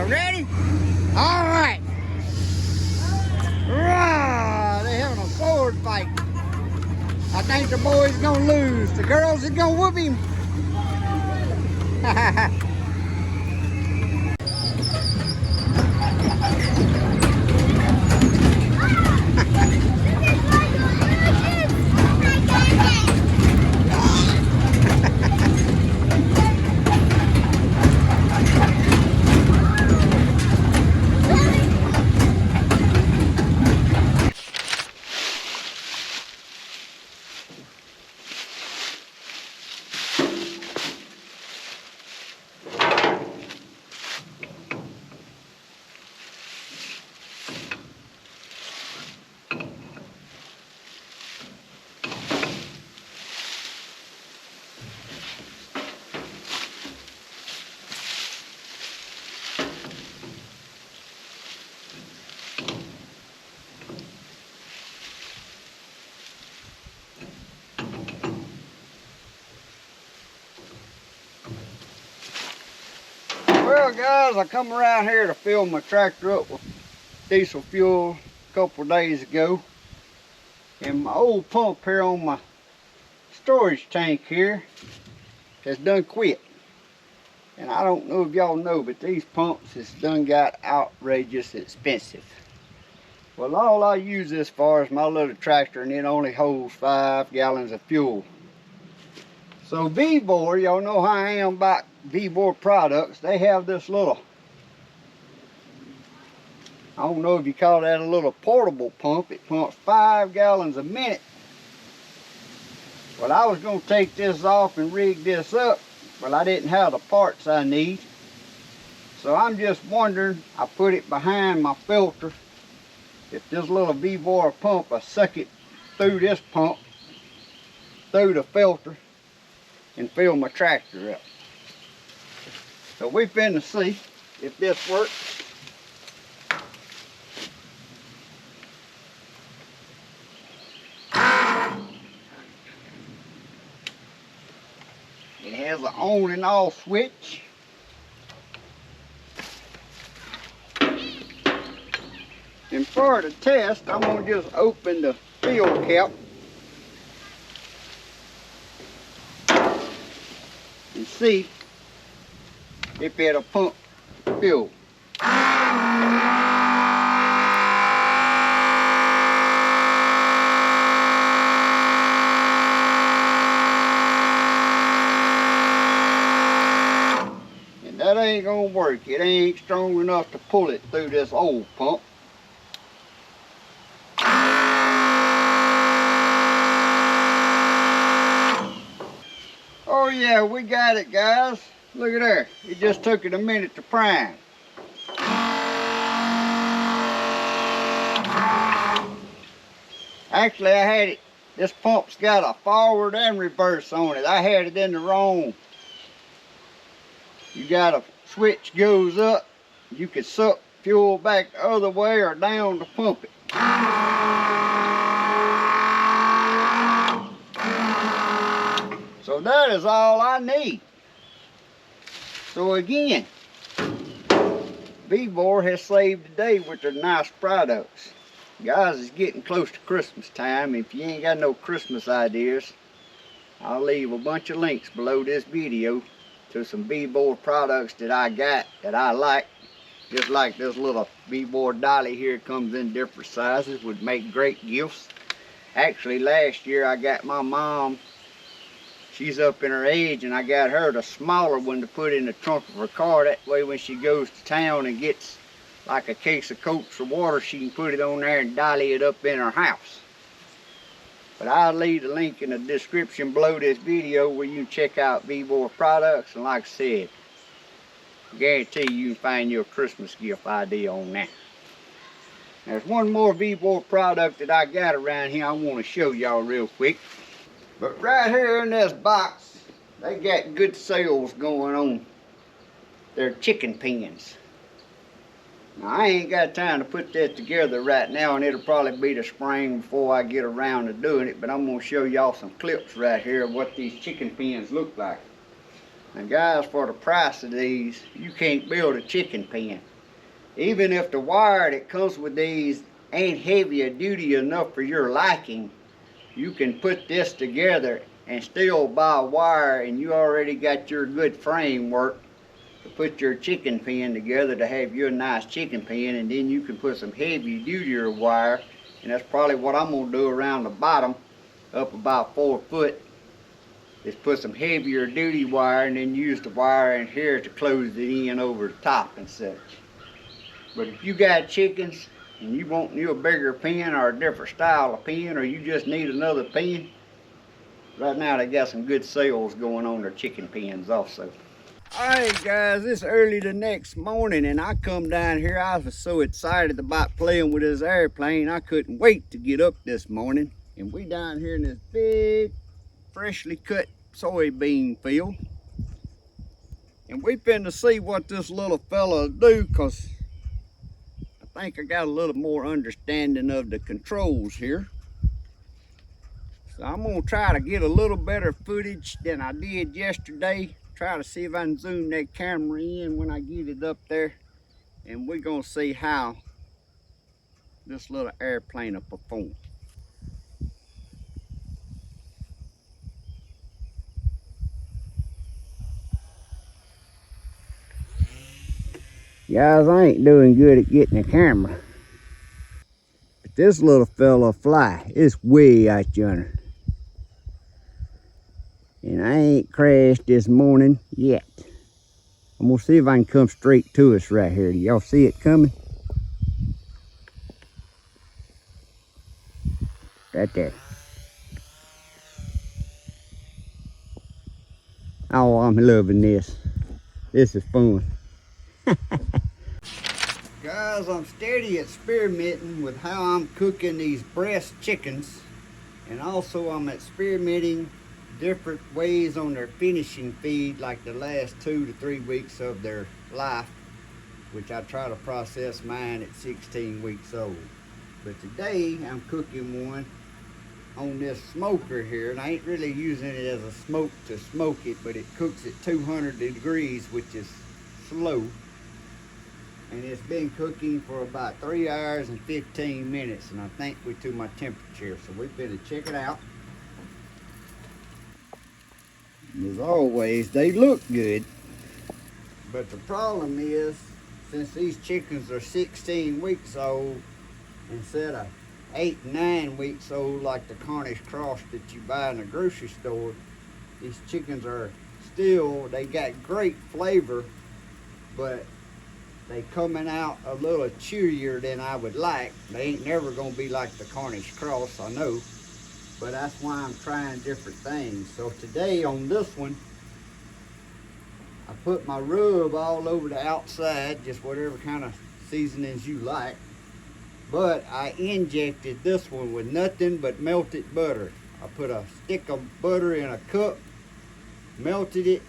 Y'all ready? All right. They're having a sword fight. I think the boy's gonna lose. The girls is gonna whoop him. Well guys, I come around here to fill my tractor up with diesel fuel a couple of days ago, and my old pump here on my storage tank here has done quit. And I don't know if y'all know, but these pumps has done got outrageous expensive. Well, all I use this for is my little tractor, and it only holds 5 gallons of fuel. So VBOR, y'all know how I am about VBOR products. They have this little, I don't know if you call that a little portable pump. It pumps 5 gallons a minute. Well, I was going to take this off and rig this up, but I didn't have the parts I need. So I'm just wondering, I put it behind my filter, if this little VBOR pump, I suck it through this pump, through the filter, and fill my tractor up. So we finna see if this works. It has an on and off switch. And for the test, I'm gonna just open the fuel cap and see if it'll pump fuel. And that ain't gonna work. It ain't strong enough to pull it through this old pump. Oh yeah, we got it, guys. Look at there. It just took it a minute to prime. Actually, I had it, this pump's got a forward and reverse on it. I had it in the wrong. You got a switch goes up. You can suck fuel back the other way or down to pump it. So that is all I need. So again, VBOR has saved the day with their nice products. Guys, it's getting close to Christmas time. If you ain't got no Christmas ideas, I'll leave a bunch of links below this video to some VBOR products that I got that I like. Just like this little VBOR dolly here, comes in different sizes, would make great gifts. Actually, last year I got my mom, she's up in her age, and I got her the smaller one to put in the trunk of her car. That way when she goes to town and gets like a case of Cokes or water, she can put it on there and dolly it up in her house. But I'll leave the link in the description below this video where you can check out VBOR products. And like I said, I guarantee you can find your Christmas gift idea on that. There's one more VBOR product that I got around here I want to show y'all real quick. But right here in this box, they got good sales going on. They're chicken pens. Now, I ain't got time to put that together right now, and it'll probably be the spring before I get around to doing it, but I'm going to show y'all some clips right here of what these chicken pens look like. Now guys, for the price of these, you can't build a chicken pen. Even if the wire that comes with these ain't heavy or duty enough for your liking, you can put this together and still buy a wire, and you already got your good framework to put your chicken pen together to have your nice chicken pen. And then you can put some heavy duty wire, and that's probably what I'm going to do around the bottom up about 4 foot, is put some heavier duty wire and then use the wire in here to close it in over the top and such. But if you got chickens and you want you a bigger pen or a different style of pen, or you just need another pen, right now they got some good sales going on their chicken pens also. Alright guys, it's early the next morning and I come down here. I was so excited about playing with this airplane, I couldn't wait to get up this morning. And we down here in this big freshly cut soybean field, and we finna see what this little fella do, cause I think I got a little more understanding of the controls here. So I'm gonna try to get a little better footage than I did yesterday. Try to see if I can zoom that camera in when I get it up there, and we're gonna see how this little airplane will perform. Guys, I ain't doing good at getting the camera, but this little fella fly. It's way out yonder, and I ain't crashed this morning yet. I'm gonna see if I can come straight to us right here. Do y'all see it coming? Right there. Oh, I'm loving this. This is fun. Guys, I'm steady experimenting with how I'm cooking these breast chickens, and also I'm experimenting different ways on their finishing feed, like the last 2 to 3 weeks of their life, which I try to process mine at 16 weeks old. But today I'm cooking one on this smoker here, and I ain't really using it as a smoke to smoke it, but it cooks at 200 degrees, which is slow. And it's been cooking for about 3 hours and 15 minutes, and I think we're to my temperature, so we're gonna check it out. As always, they look good, but the problem is, since these chickens are 16 weeks old instead of 8, 9 weeks old like the Cornish cross that you buy in the grocery store, these chickens are still, they got great flavor, but they coming out a little chewier than I would like. They ain't never gonna be like the Cornish cross, I know, but that's why I'm trying different things. So today on this one, I put my rub all over the outside, just whatever kind of seasonings you like. But I injected this one with nothing but melted butter. I put a stick of butter in a cup, melted it,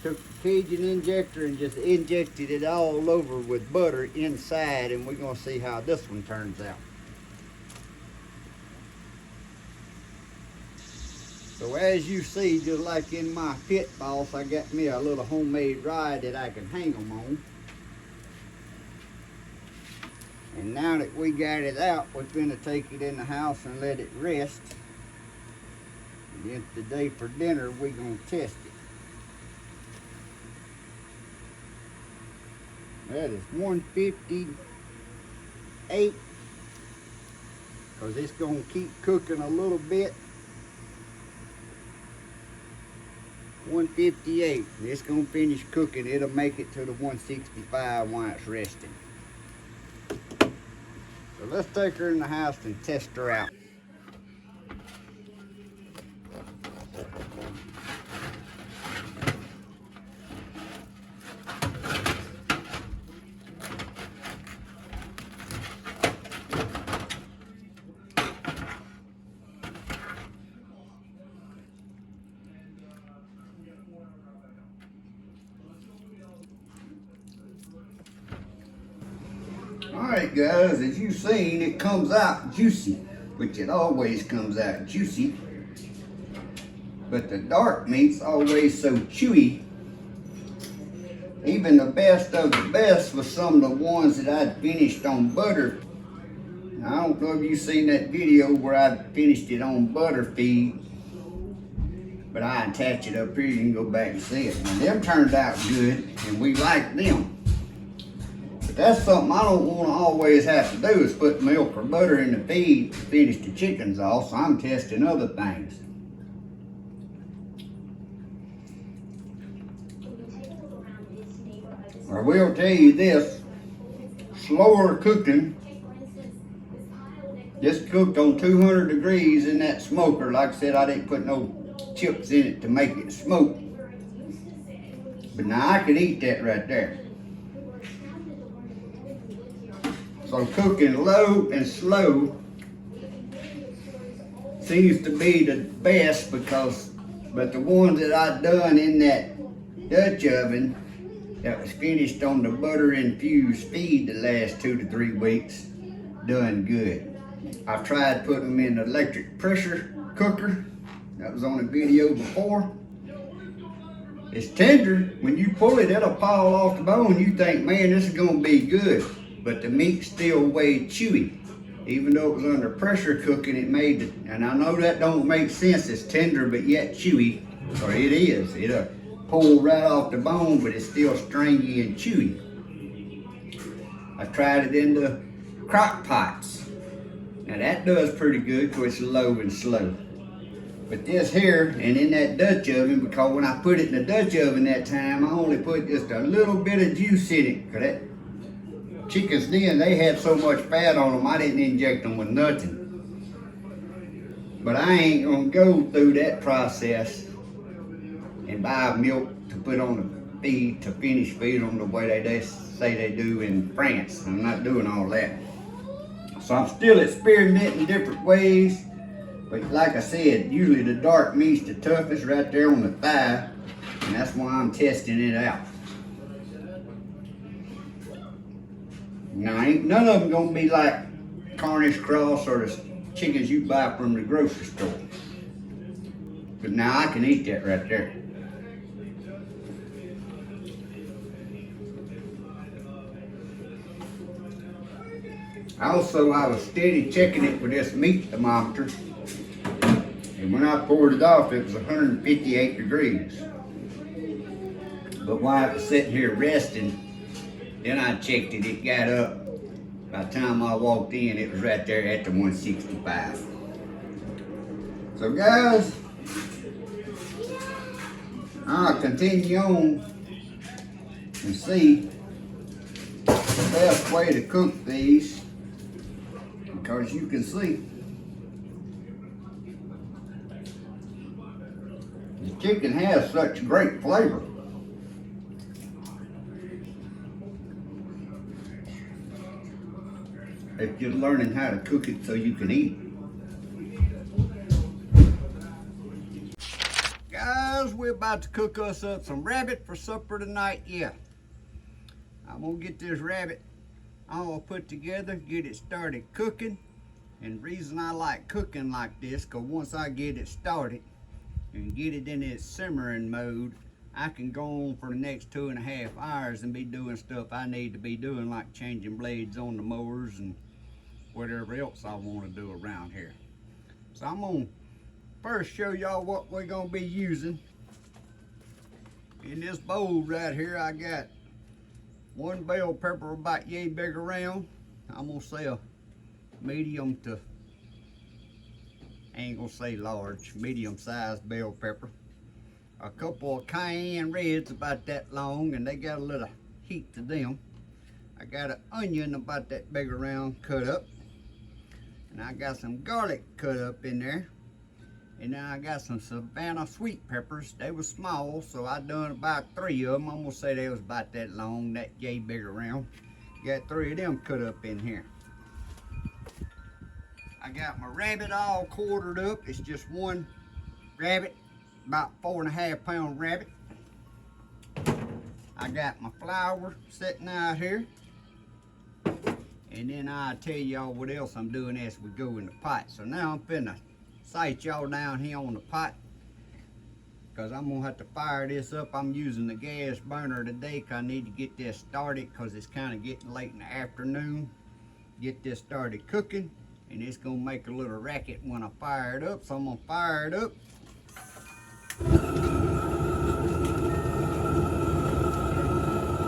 took the Cajun injector and just injected it all over with butter inside, and we're gonna see how this one turns out. So as you see, just like in my pit boss, I got me a little homemade ride that I can hang them on. And now that we got it out, we're gonna take it in the house and let it rest. And then today for dinner, we're gonna test it. That is 158, because it's going to keep cooking a little bit. 158, and it's going to finish cooking. It'll make it to the 165 while it's resting. So let's take her in the house and test her out. Alright guys, as you've seen, it comes out juicy, which it always comes out juicy. But the dark meat's always so chewy Even the best of the best was some of the ones that I'd finished on butter. I don't know if you've seen that video where I finished it on butter feed, but I attach it up here, you can go back and see it. And them turned out good, and we like them. But that's something I don't want to always have to do, is put milk or butter in the feed to finish the chickens off, so I'm testing other things. I will tell you this, slower cooking, just cooked on 200 degrees in that smoker. Like I said, I didn't put no chips in it to make it smoke. But now I could eat that right there. So cooking low and slow seems to be the best, but the ones that I done in that Dutch oven that was finished on the butter infused feed the last 2 to 3 weeks, done good. I've tried putting them in the electric pressure cooker. That was on a video before. It's tender. When you pull it, it'll fall off the bone. You think, man, this is gonna be good. But the meat's still way chewy. Even though it was under pressure cooking, it made it, and I know that don't make sense. It's tender, but yet chewy, or it is. It'll pull right off the bone, but it's still stringy and chewy. I tried it in the crock pots. Now that does pretty good because it's low and slow. But this here, and in that Dutch oven, because when I put it in the Dutch oven that time, I only put just a little bit of juice in it. Because that chickens then, they had so much fat on them, I didn't inject them with nothing. But I ain't gonna go through that process and buy milk to put on the feed, to finish feed them the way they say they do in France. I'm not doing all that. So I'm still experimenting different ways. But like I said, usually the dark meat's the toughest right there on the thigh, and that's why I'm testing it out. Now, ain't none of them gonna be like Cornish cross or the chickens you buy from the grocery store. But now I can eat that right there. Also, I was steady checking it with this meat thermometer. And when I poured it off, it was 158 degrees. But while I was sitting here resting, then I checked it, it got up. By the time I walked in, it was right there at the 165. So guys, I'll continue on and see the best way to cook these, because you can see the chicken has such great flavor. It's just learning how to cook it so you can eat. Guys, we're about to cook us up some rabbit for supper tonight. Yeah, I'm gonna get this rabbit all put together, get it started cooking. And the reason I like cooking like this, because once I get it started and get it in its simmering mode, I can go on for the next 2.5 hours and be doing stuff I need to be doing, like changing blades on the mowers and whatever else I want to do around here. So I'm gonna first show y'all what we're gonna be using. In this bowl right here, I got 1 bell pepper about yay big around. I'm gonna say a medium to, I ain't gonna say large, medium sized bell pepper. A couple of cayenne reds about that long, and they got a little heat to them. I got an onion about that big around cut up, and I got some garlic cut up in there, and then I got some Savannah sweet peppers. They were small, so I done about 3 of them. I'm gonna say they was about that long, that yay big around. Got 3 of them cut up in here. I got my rabbit all quartered up. It's just one rabbit, about 4.5 pound rabbit. I got my flour sitting out here. And then I'll tell y'all what else I'm doing as we go in the pot. So now I'm finna sight y'all down here on the pot. because I'm gonna have to fire this up. I'm using the gas burner today because I need to get this started because it's kind of getting late in the afternoon. Get this started cooking, and it's gonna make a little racket when I fire it up. So I'm gonna fire it up.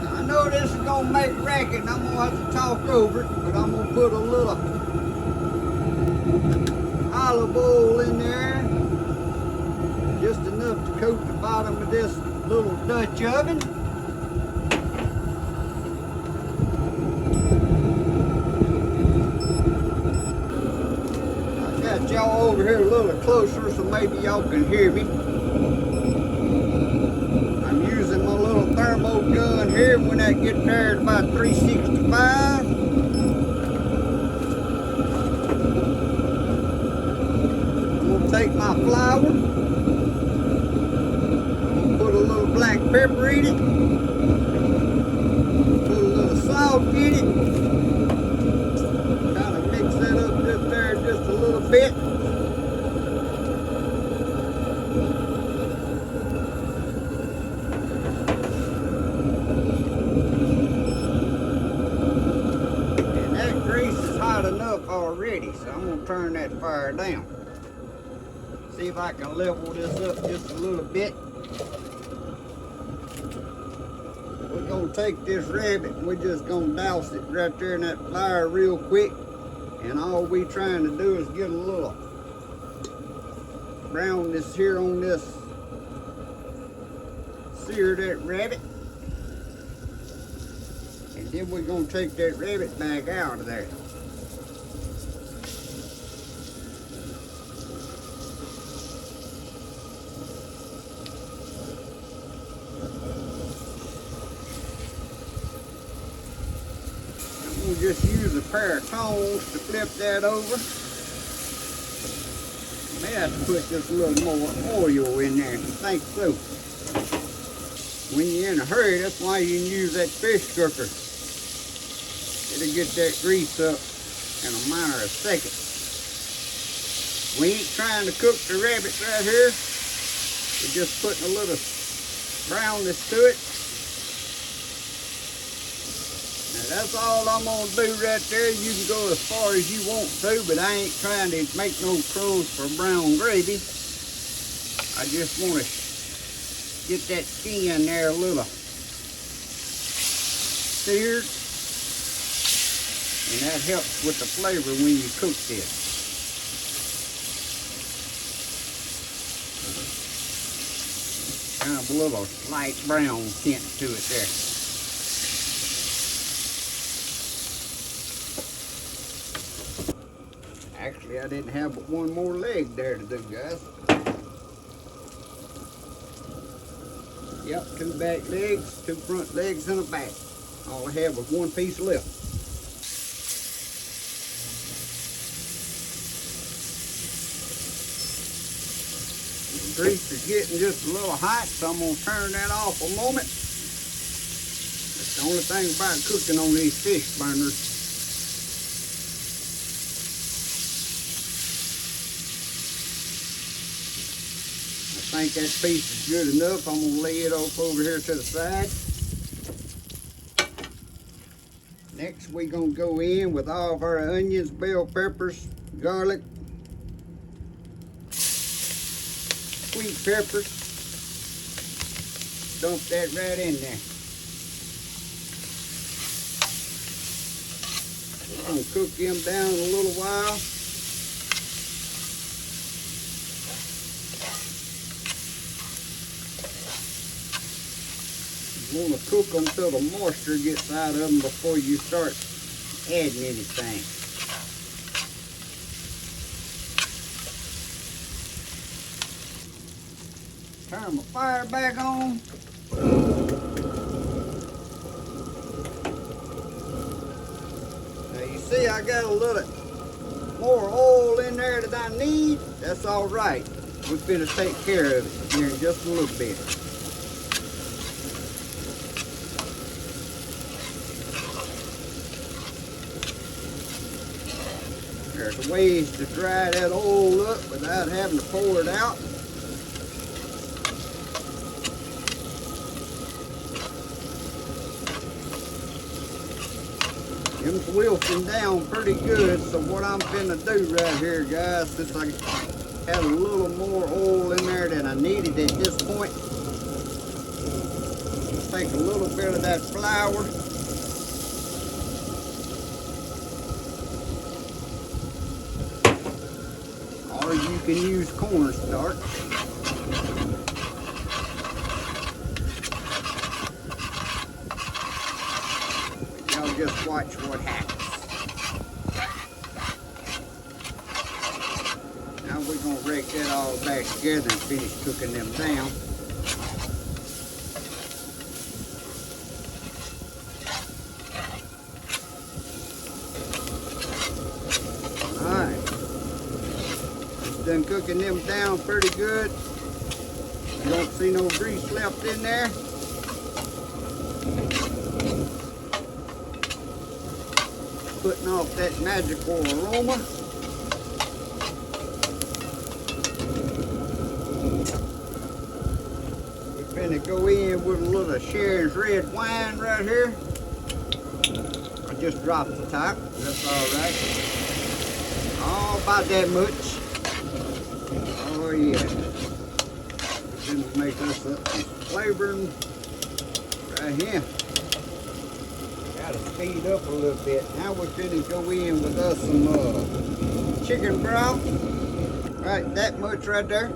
Now, I know this is gonna make a racket, and I'm gonna have to talk over it, but I'm gonna put a little olive oil in there, just enough to coat the bottom of this little Dutch oven. I got y'all over here a little closer so maybe y'all can hear me. I'm using my little thermal gun here. When I get there at about 365, I'm gonna take my flour, put a little black pepper in it, put a little salt in it, kind of mix that up just there just a little bit. And that grease is hot enough already, so I'm going to turn that fire down. See if I can level this up just a little bit. We're gonna take this rabbit and we're just gonna douse it right there in that flour real quick. And all we trying to do is get a little brownness here on this, sear that rabbit. And then we're gonna take that rabbit back out of there. We'll just use a pair of tongs to flip that over. May have to put just a little more oil in there. I think so. When you're in a hurry, that's why you can use that fish cooker. It'll get that grease up in a matter of seconds. We ain't trying to cook the rabbit right here. We're just putting a little brownness to it. Now that's all I'm gonna do right there. You can go as far as you want to, but I ain't trying to make no crumbs for brown gravy. I just want to get that skin there a little seared, and that helps with the flavor when you cook this. Kind of a little light brown tint to it there. Actually, I didn't have but one more leg there to do, guys. Yep, 2 back legs, 2 front legs, and a back. All I had was 1 piece left. The grease is getting just a little hot, so I'm going to turn that off a moment. That's the only thing about cooking on these fish burners. I think that piece is good enough. I'm going to lay it off over here to the side. Next, we're going to go in with all of our onions, bell peppers, garlic, sweet peppers. Dump that right in there. We're going to cook them down a little while. You want to cook them till the moisture gets out of them before you start adding anything. Turn my fire back on. Now you see I got a little more oil in there that I need. That's all right. We're finna take care of it here in just a little bit. There's ways to dry that oil up without having to pour it out. Them's wilting down pretty good, so what I'm finna do right here, guys, since I had a little more oil in there than I needed at this point, take a little bit of that flour, or you can use cornstarch. Y'all just watch what happens. Now we're going to rake that all back together and finish cooking them down. Alright. Done cooking them down pretty good. You don't see no grease left in there. Putting off that magical aroma. We're gonna go in with a little Sharon's red wine right here. I just dropped the top. That's all right. Oh, about that much. Oh yeah. We're gonna make us some flavoring right here. Gotta speed up a little bit. Now we're gonna go in with us some chicken broth. Right, that much right there.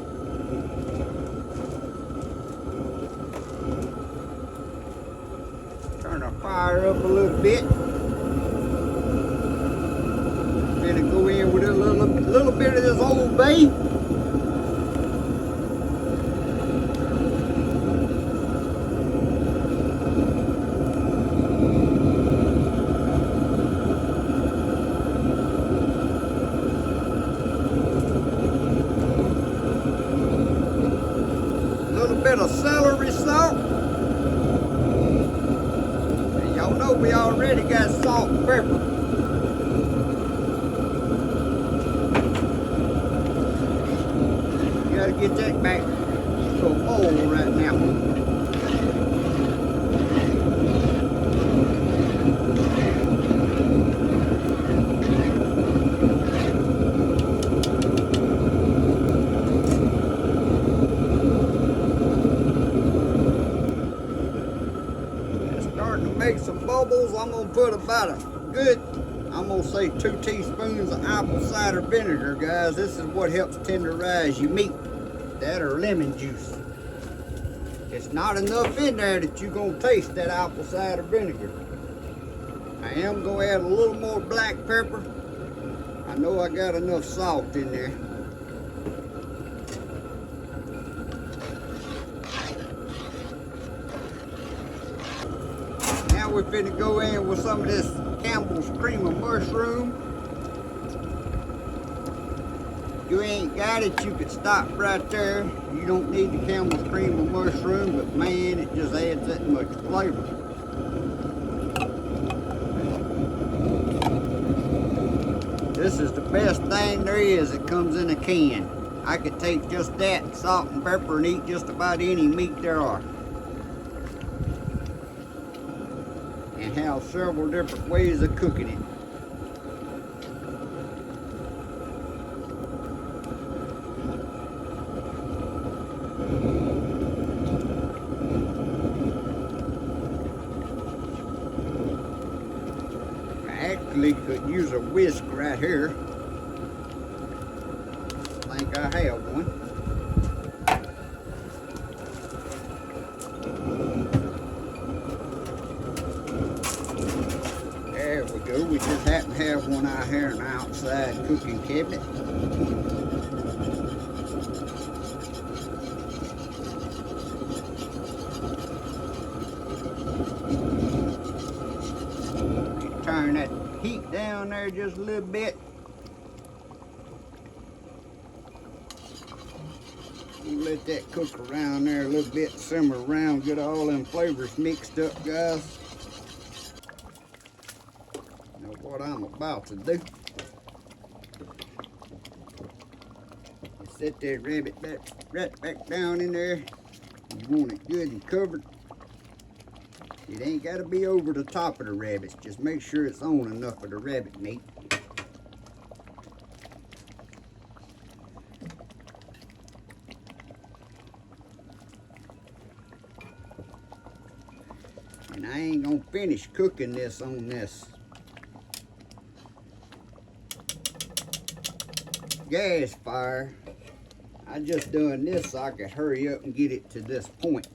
Turn our fire up a little bit. Gonna go in with a little bit of this Old Bay. Bit of celery salt. And y'all know we already got salt and pepper. You gotta get that back to a bowl right now. Make some bubbles. I'm gonna put about a good, I'm gonna say 2 teaspoons of apple cider vinegar, guys. This is what helps tenderize your meat. That or lemon juice. It's not enough in there that you're gonna taste that apple cider vinegar. I am gonna add a little more black pepper. I know I got enough salt in there. We're finna go in with some of this Campbell's cream of mushroom. If you ain't got it, you could stop right there. You don't need the Campbell's cream of mushroom, but man, it just adds that much flavor. This is the best thing there is. It comes in a can. I could take just that, salt and pepper, and eat just about any meat there are. And have several different ways of cooking it. I actually could use a whisk right here. I think I have one. There we go. We just happen to have one out here in the outside cooking cabinet. Turn that heat down there just a little bit. Let that cook around there a little bit, simmer around, get all them flavors mixed up, guys. Now what I'm about to do, set that rabbit back, right back down in there. You want it good and covered. It ain't got to be over the top of the rabbits. Just make sure it's on enough of the rabbit meat. And I ain't gonna finish cooking this on this gas fire. I just done this so I could hurry up and get it to this point.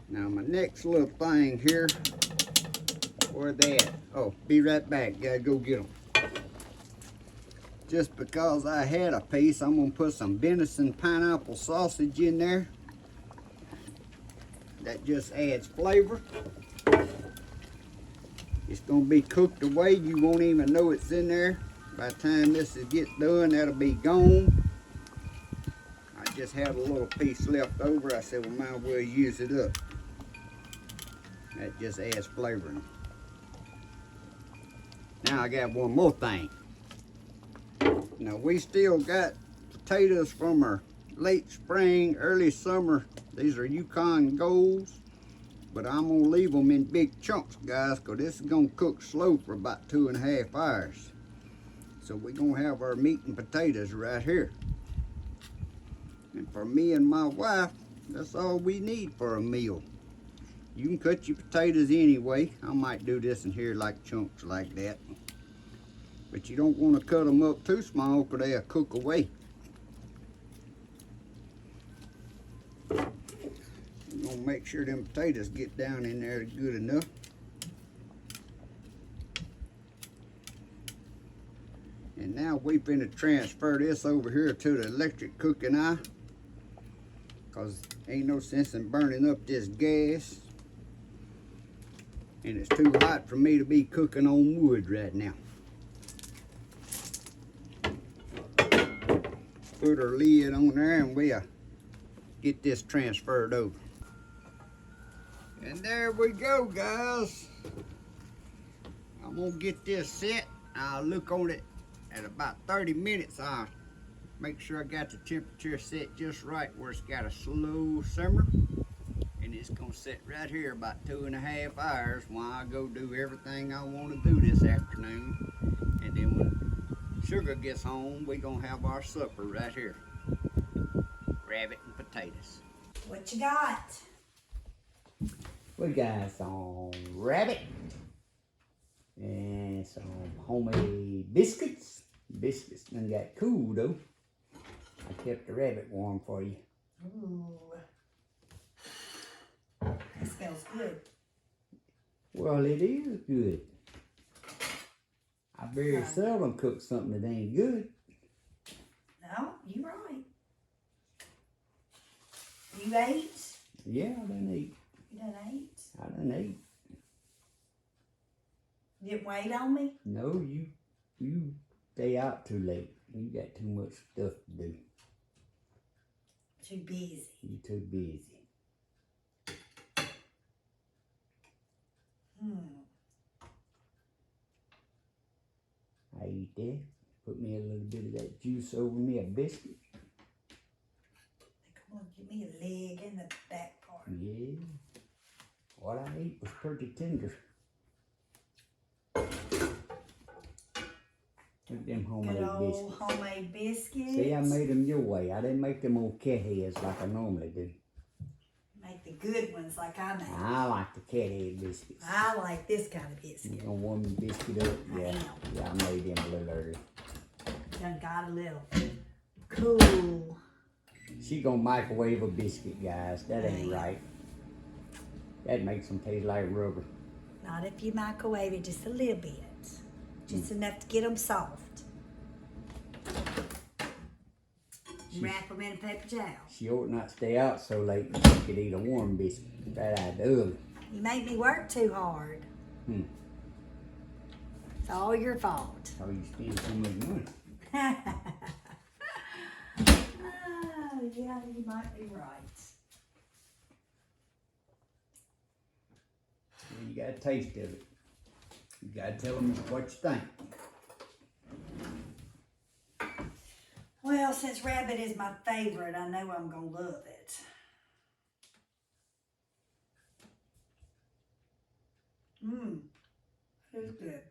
Now my next little thing here, where they at? Oh, be right back, gotta go get them. Just because I had a piece, I'm gonna put some venison pineapple sausage in there. That just adds flavor. It's gonna be cooked away, you won't even know it's in there. By the time this gets done, that'll be gone. I just had a little piece left over. I said, well, might as well use it up. That just adds flavor. Now I got one more thing. Now we still got potatoes from our late spring, early summer. These are Yukon Golds, but I'm gonna leave them in big chunks, guys, because this is gonna cook slow for about 2.5 hours. So we're gonna have our meat and potatoes right here. And for me and my wife, that's all we need for a meal. You can cut your potatoes anyway. I might do this in here like chunks like that. But you don't want to cut them up too small because they'll cook away. You're going to make sure them potatoes get down in there good enough. And now we're going to transfer this over here to the electric cooking eye, because ain't no sense in burning up this gas. And it's too hot for me to be cooking on wood right now. Put our lid on there and we'll get this transferred over. And there we go, guys. I'm gonna get this set. I'll look on it at about 30 minutes. I'll make sure I got the temperature set just right where it's got a slow simmer. And it's gonna sit right here about 2.5 hours while I go do everything I want to do this afternoon. And then when Sugar gets home, we're gonna have our supper right here. Rabbit and potatoes. What you got? We got some rabbit and some homemade biscuits. Biscuits done got cool though. I kept the rabbit warm for you. Ooh. That smells good. Well, it is good. I very seldom cook something that ain't good. No, you're right. You ate? Yeah, I done ate. You done ate? I done ate. You didn't wait on me? No, you stay out too late. You got too much stuff to do. Too busy. You too busy. I eat that. Put me a little bit of that juice over me, a biscuit. Come on, give me a leg in the back part. Yeah. What I ate was pretty tender. Look at them homemade Good old biscuits. homemade biscuits. See, I made them your way. I didn't make them old cat heads like I normally do. Make the good ones like I make. I like the cat head biscuits. I like this kind of biscuit. You gonna warm the biscuit up? Yeah. Yeah, I made them a little early. Done got a little cool. She gonna microwave a biscuit, guys. That ain't right. That makes them taste like rubber. Not if you microwave it just a little bit. Just enough to get them soft. Wrap them in a paper towel. She ought not stay out so late that she could eat a warm biscuit right out the oven. You make me work too hard. It's all your fault. How you spend so much money? Oh, yeah, you might be right. Well, you got a taste of it. You gotta tell them what you think. Well, since rabbit is my favorite, I know I'm gonna love it. Mmm, it's good.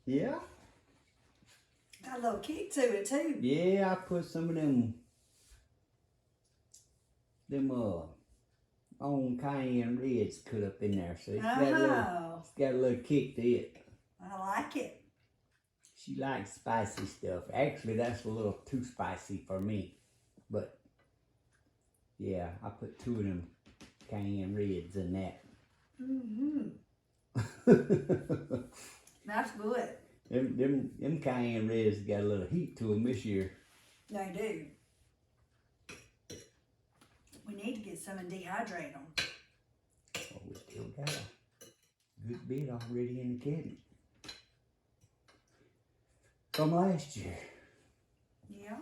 Yeah. Got a little kick to it too. Yeah, I put some of them on cayenne reds cut up in there, so it's got a little kick to it. I like it. She likes spicy stuff. Actually, that's a little too spicy for me, but yeah, I put 2 of them cayenne reds in that. That's good. Them cayenne reds got a little heat to them this year. They do. We need to get some and dehydrate them. Oh, we still got a good bit already in the cabinet from last year. Yeah.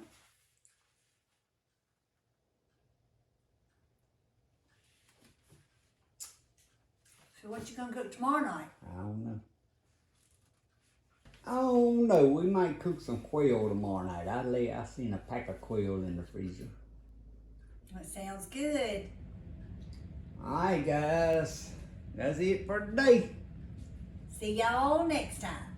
So what you gonna cook tomorrow night? I don't know. Oh no, we might cook some quail tomorrow night. I seen a pack of quail in the freezer. That sounds good. Alright guys, that's it for today. See y'all next time.